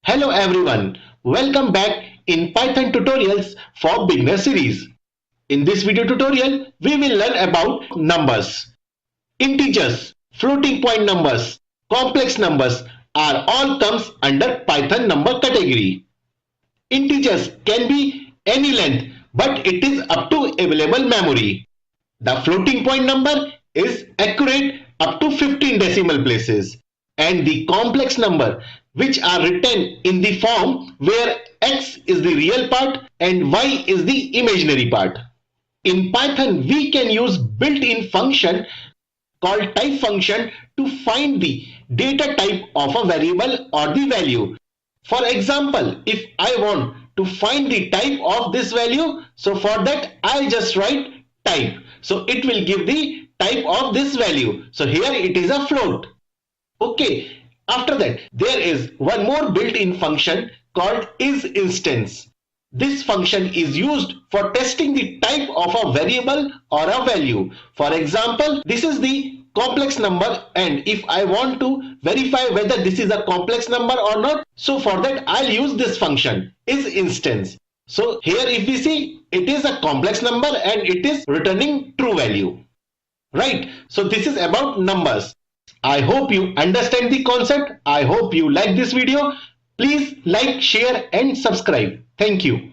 Hello everyone, welcome back in Python tutorials for beginner series. In this video tutorial, we will learn about numbers. Integers, floating point numbers, complex numbers are all comes under Python number category. Integers can be any length, but it is up to available memory. The floating point number is accurate up to 15 decimal places, and the complex number which are written in the form where x is the real part and y is the imaginary part. In Python, we can use built-in function called type function to find the data type of a variable or the value. For example, if I want to find the type of this value, so for that I'll just write type. So it will give the type of this value. So here it is a float. Okay, after that there is one more built-in function called isInstance. This function is used for testing the type of a variable or a value. For example, this is the complex number, and if I want to verify whether this is a complex number or not, so for that I'll use this function isInstance. So here if we see, it is a complex number and it is returning true value. Right, so this is about numbers. I hope you understand the concept. I hope you like this video. Please like, share and subscribe. Thank you.